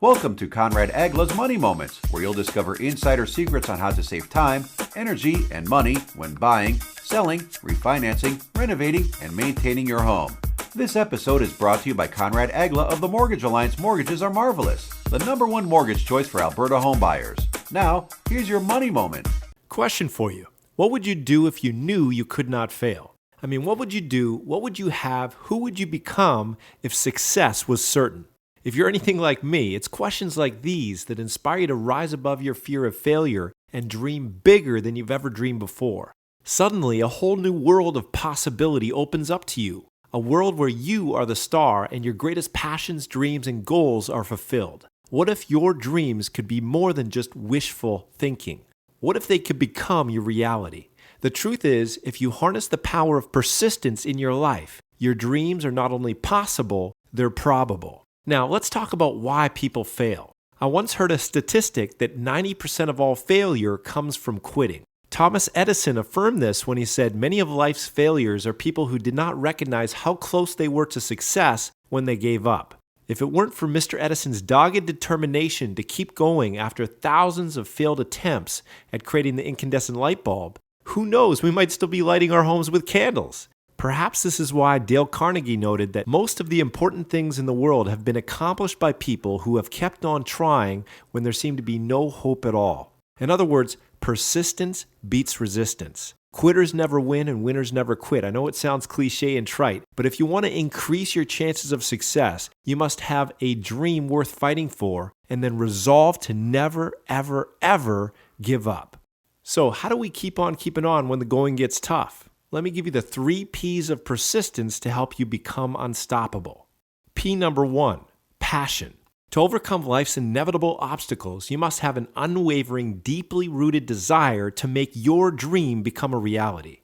Welcome to Conrad Agla's Money Moments, where you'll discover insider secrets on how to save time, energy, and money when buying, selling, refinancing, renovating, and maintaining your home. This episode is brought to you by Conrad Agla of the Mortgage Alliance. Mortgages are marvelous, the #1 mortgage choice for Alberta home buyers. Now, here's your money moment. Question for you. What would you do if you knew you could not fail? What would you do? What would you have? Who would you become if success was certain? If you're anything like me, it's questions like these that inspire you to rise above your fear of failure and dream bigger than you've ever dreamed before. Suddenly, a whole new world of possibility opens up to you. A world where you are the star and your greatest passions, dreams, and goals are fulfilled. What if your dreams could be more than just wishful thinking? What if they could become your reality? The truth is, if you harness the power of persistence in your life, your dreams are not only possible, they're probable. Now, let's talk about why people fail. I once heard a statistic that 90% of all failure comes from quitting. Thomas Edison affirmed this when he said many of life's failures are people who did not recognize how close they were to success when they gave up. If it weren't for Mr. Edison's dogged determination to keep going after thousands of failed attempts at creating the incandescent light bulb, who knows, we might still be lighting our homes with candles. Perhaps this is why Dale Carnegie noted that most of the important things in the world have been accomplished by people who have kept on trying when there seemed to be no hope at all. In other words, persistence beats resistance. Quitters never win and winners never quit. I know it sounds cliche and trite, but if you want to increase your chances of success, you must have a dream worth fighting for and then resolve to never, ever, ever give up. So how do we keep on keeping on when the going gets tough? Let me give you the 3 P's of persistence to help you become unstoppable. P number 1, passion. To overcome life's inevitable obstacles, you must have an unwavering, deeply rooted desire to make your dream become a reality.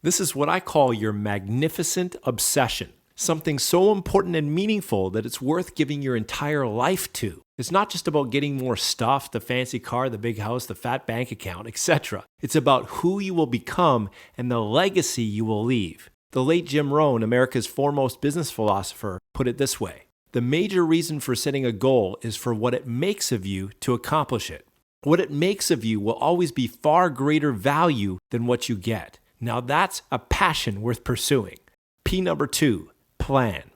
This is what I call your magnificent obsession, something so important and meaningful that it's worth giving your entire life to. It's not just about getting more stuff, the fancy car, the big house, the fat bank account, etc. It's about who you will become and the legacy you will leave. The late Jim Rohn, America's foremost business philosopher, put it this way: the major reason for setting a goal is for what it makes of you to accomplish it. What it makes of you will always be far greater value than what you get. Now that's a passion worth pursuing. P number 2, plan.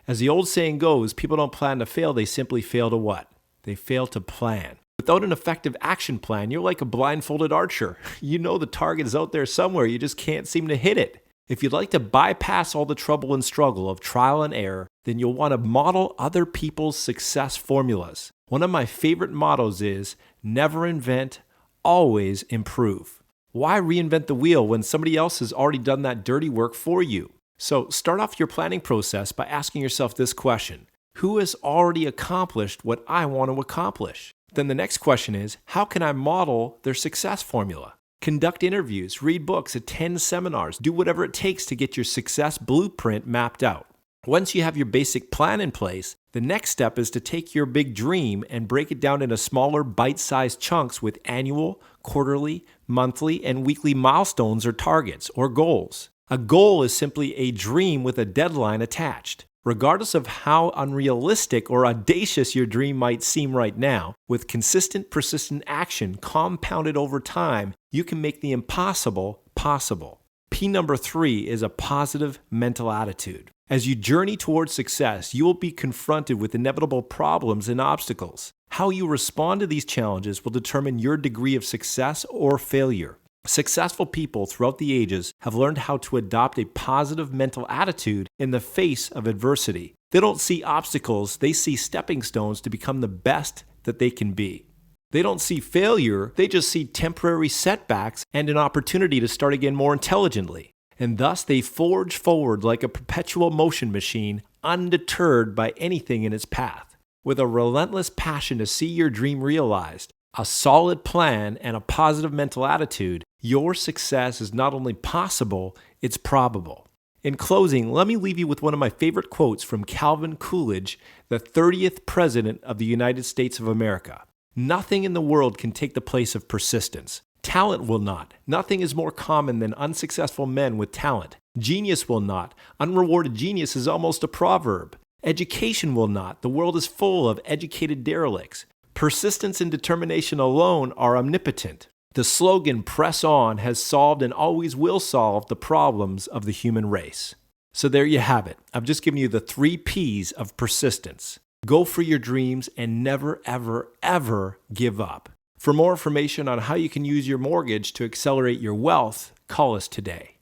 As the old saying goes, people don't plan to fail, they simply fail to what? They fail to plan. Without an effective action plan, you're like a blindfolded archer. You know the target is out there somewhere, you just can't seem to hit it. If you'd like to bypass all the trouble and struggle of trial and error, then you'll want to model other people's success formulas. One of my favorite mottos is, never invent, always improve. Why reinvent the wheel when somebody else has already done that dirty work for you? So start off your planning process by asking yourself this question: who has already accomplished what I want to accomplish? Then the next question is, how can I model their success formula? Conduct interviews, read books, attend seminars, do whatever it takes to get your success blueprint mapped out. Once you have your basic plan in place, the next step is to take your big dream and break it down into smaller, bite-sized chunks with annual, quarterly, monthly, and weekly milestones or targets or goals. A goal is simply a dream with a deadline attached. Regardless of how unrealistic or audacious your dream might seem right now, with consistent, persistent action compounded over time, you can make the impossible possible. P number 3 is a positive mental attitude. As you journey towards success, you will be confronted with inevitable problems and obstacles. How you respond to these challenges will determine your degree of success or failure. Successful people throughout the ages have learned how to adopt a positive mental attitude in the face of adversity. They don't see obstacles, they see stepping stones to become the best that they can be. They don't see failure, they just see temporary setbacks and an opportunity to start again more intelligently. And thus they forge forward like a perpetual motion machine, undeterred by anything in its path. With a relentless passion to see your dream realized, a solid plan, and a positive mental attitude, your success is not only possible, it's probable. In closing, let me leave you with one of my favorite quotes from Calvin Coolidge, the 30th President of the United States of America. Nothing in the world can take the place of persistence. Talent will not. Nothing is more common than unsuccessful men with talent. Genius will not. Unrewarded genius is almost a proverb. Education will not. The world is full of educated derelicts. Persistence and determination alone are omnipotent. The slogan, "Press on," has solved and always will solve the problems of the human race. So there you have it. I've just given you the 3 P's of persistence. Go for your dreams and never, ever, ever give up. For more information on how you can use your mortgage to accelerate your wealth, call us today.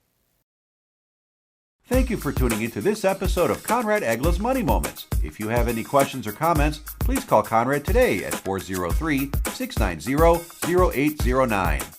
Thank you for tuning into this episode of Conrad Egla's Money Moments. If you have any questions or comments, please call Conrad today at 403-690-0809.